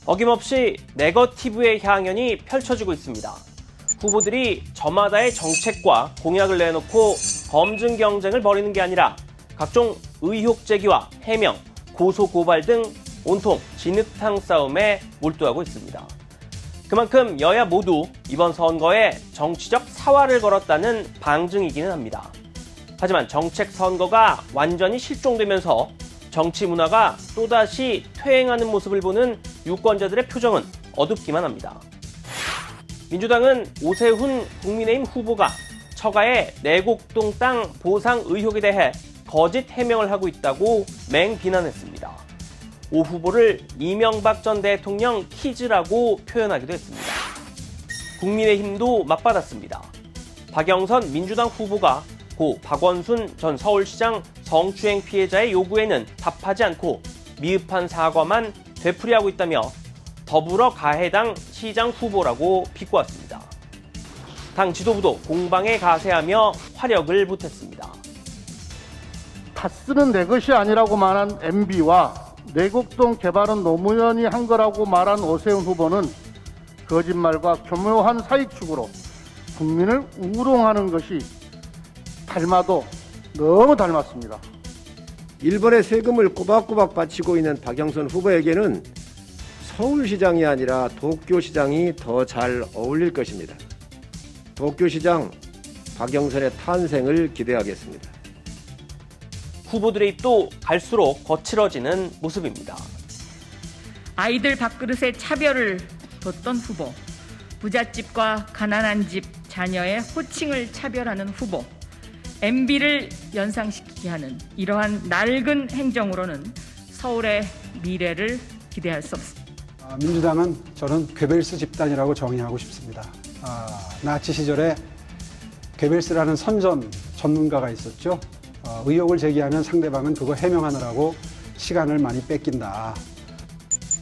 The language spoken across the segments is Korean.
어김없이 네거티브의 향연이 펼쳐지고 있습니다. 후보들이 저마다의 정책과 공약을 내놓고 검증 경쟁을 벌이는 게 아니라 각종 의혹 제기와 해명, 고소 고발 등 온통 진흙탕 싸움에 몰두하고 있습니다. 그만큼 여야 모두 이번 선거에 정치적 사활을 걸었다는 방증이기는 합니다. 하지만 정책 선거가 완전히 실종되면서 정치 문화가 또다시 퇴행하는 모습을 보는 유권자들의 표정은 어둡기만 합니다. 민주당은 오세훈 국민의힘 후보가 처가의 내곡동 땅 보상 의혹에 대해 거짓 해명을 하고 있다고 맹비난했습니다. 오 후보를 이명박 전 대통령 키즈라고 표현하기도 했습니다. 국민의힘도 맞받았습니다. 박영선 민주당 후보가 고 박원순 전 서울시장 성추행 피해자의 요구에는 답하지 않고 미흡한 사과만 되풀이하고 있다며 더불어 가해당 시장 후보라고 비꼬았습니다. 당 지도부도 공방에 가세하며 화력을 보탰습니다. 다스는 내 것이 아니라고 말한 MB와 내곡동 개발은 노무현이 한 거라고 말한 오세훈 후보는 거짓말과 교묘한 사익 추구로 국민을 우롱하는 것이 닮아도 너무 닮았습니다. 일본의 세금을 꼬박꼬박 바치고 있는 박영선 후보에게는 서울시장이 아니라 도쿄시장이 더 잘 어울릴 것입니다. 도쿄시장 박영선의 탄생을 기대하겠습니다. 후보들의 입도 갈수록 거칠어지는 모습입니다. 아이들 밥그릇에 차별을 뒀던 후보, 부잣집과 가난한 집 자녀의 호칭을 차별하는 후보, MB를 연상시키게 하는 이러한 낡은 행정으로는 서울의 미래를 기대할 수 없습니다. 민주당은 저는 괴벨스 집단이라고 정의하고 싶습니다. 나치 시절에 괴벨스라는 선전 전문가가 있었죠. 의혹을 제기하면 상대방은 그거 해명하느라고 시간을 많이 뺏긴다.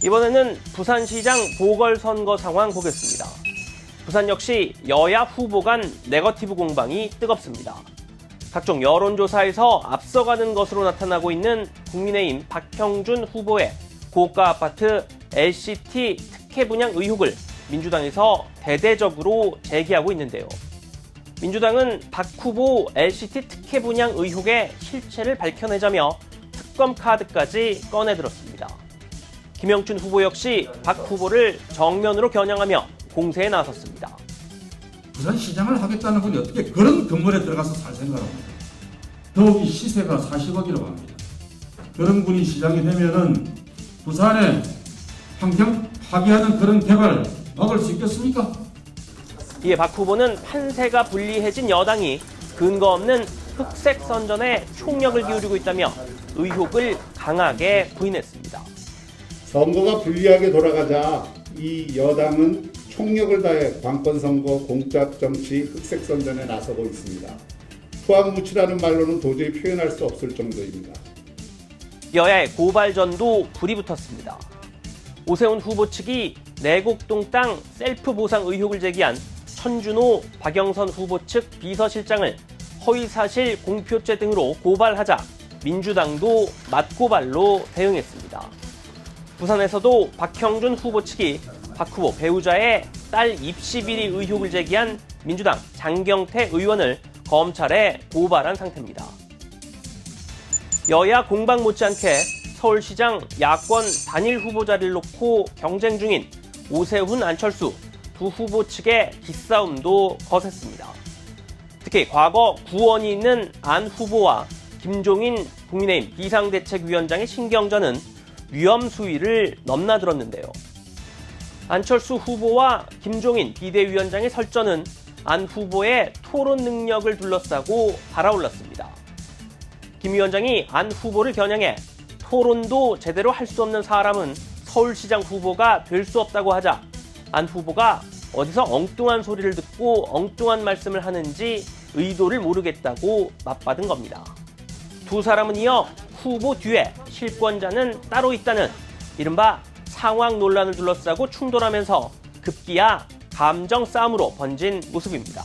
이번에는 부산시장 보궐선거 상황 보겠습니다. 부산 역시 여야 후보 간 네거티브 공방이 뜨겁습니다. 각종 여론조사에서 앞서가는 것으로 나타나고 있는 국민의힘 박형준 후보의 고가 아파트 LCT 특혜 분양 의혹을 민주당에서 대대적으로 제기하고 있는데요. 민주당은 박 후보 LCT 특혜 분양 의혹의 실체를 밝혀내자며 특검 카드까지 꺼내들었습니다. 김영춘 후보 역시 박 후보를 정면으로 겨냥하며 공세에 나섰습니다. 부산시장을 하겠다는 분이 어떻게 그런 건물에 들어가서 살 생각을 합니까? 더욱이 시세가 40억이라고 합니다. 그런 분이 시장이 되면은 부산의 환경 파괴하는 그런 개발 막을 수 있겠습니까? 이에 박 후보는 판세가 불리해진 여당이 근거 없는 흑색 선전에 총력을 기울이고 있다며 의혹을 강하게 부인했습니다. 선거가 불리하게 돌아가자 이 여당은 총력을 다해 관건선거, 공작정치, 흑색선전에 나서고 있습니다. 후한무치라는 말로는 도저히 표현할 수 없을 정도입니다. 여야의 고발전도 불이 붙었습니다. 오세훈 후보 측이 내곡동 땅 셀프 보상 의혹을 제기한 천준호, 박영선 후보 측 비서실장을 허위사실 공표죄 등으로 고발하자 민주당도 맞고발로 대응했습니다. 부산에서도 박형준 후보 측이 박 후보 배우자의 딸 입시 비리 의혹을 제기한 민주당 장경태 의원을 검찰에 고발한 상태입니다. 여야 공방 못지않게 서울시장 야권 단일 후보자를 놓고 경쟁 중인 오세훈, 안철수 두 후보 측의 기싸움도 거셌습니다. 특히 과거 구원이 있는 안 후보와 김종인 국민의힘 비상대책위원장의 신경전은 위험 수위를 넘나들었는데요. 안철수 후보와 김종인 비대위원장의 설전은 안 후보의 토론 능력을 둘러싸고 달아올랐습니다. 김 위원장이 안 후보를 겨냥해 토론도 제대로 할 수 없는 사람은 서울시장 후보가 될 수 없다고 하자 안 후보가 어디서 엉뚱한 소리를 듣고 엉뚱한 말씀을 하는지 의도를 모르겠다고 맞받은 겁니다. 두 사람은 이어 후보 뒤에 실권자는 따로 있다는 이른바 상황 논란을 둘러싸고 충돌하면서 급기야 감정 싸움으로 번진 모습입니다.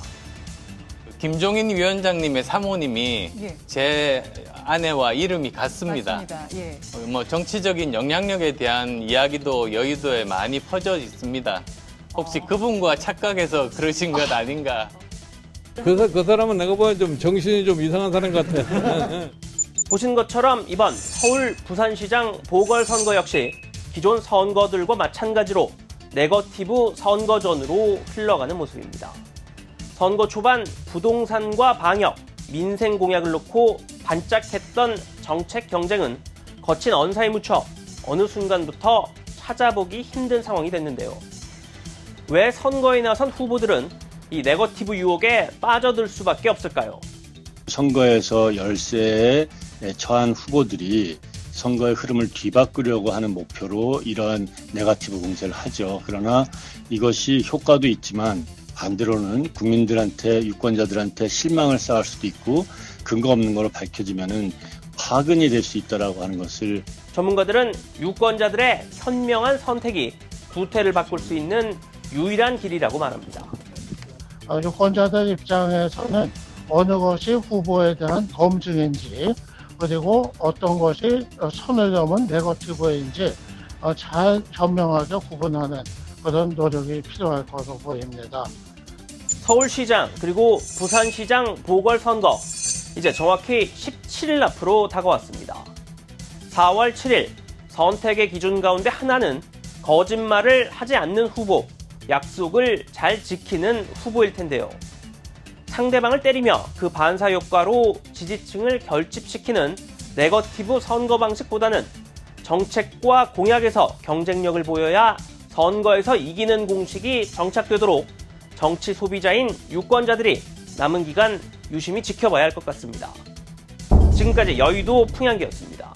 김종인 위원장님의 사모님이 제 아내와 이름이 같습니다. 맞습니다. 예. 뭐 정치적인 영향력에 대한 이야기도 여의도에 많이 퍼져 있습니다. 혹시 그분과 착각해서 그러신 것 아닌가? 그 사람은 내가 보기엔 좀 정신이 좀 이상한 사람 같아. 보신 것처럼 이번 서울 부산시장 보궐선거 역시 기존 선거들과 마찬가지로 네거티브 선거전으로 흘러가는 모습입니다. 선거 초반 부동산과 방역, 민생 공약을 놓고 반짝했던 정책 경쟁은 거친 언사에 묻혀 어느 순간부터 찾아보기 힘든 상황이 됐는데요. 왜 선거에 나선 후보들은 이 네거티브 유혹에 빠져들 수밖에 없을까요? 선거에서 열세에 처한 후보들이 선거의 흐름을 뒤바꾸려고 하는 목표로 이러한 네거티브 공세를 하죠. 그러나 이것이 효과도 있지만 반대로는 국민들한테, 유권자들한테 실망을 쌓을 수도 있고 근거 없는 걸로 밝혀지면은 파근이 될 수 있다라고 하는 것을 전문가들은 유권자들의 현명한 선택이 부패를 바꿀 수 있는 유일한 길이라고 말합니다. 유권자들 입장에서는 어느 것이 후보에 대한 검증인지 그리고 어떤 것이 선을 넘은 네거티브인지 잘 현명하게 구분하는 그런 노력이 필요할 것으로 보입니다. 서울시장 그리고 부산시장 보궐선거 이제 정확히 17일 앞으로 다가왔습니다. 4월 7일 선택의 기준 가운데 하나는 거짓말을 하지 않는 후보, 약속을 잘 지키는 후보일 텐데요. 상대방을 때리며 그 반사 효과로 지지층을 결집시키는 네거티브 선거 방식보다는 정책과 공약에서 경쟁력을 보여야 선거에서 이기는 공식이 정착되도록 정치 소비자인 유권자들이 남은 기간 유심히 지켜봐야 할 것 같습니다. 지금까지 여의도 풍향기였습니다.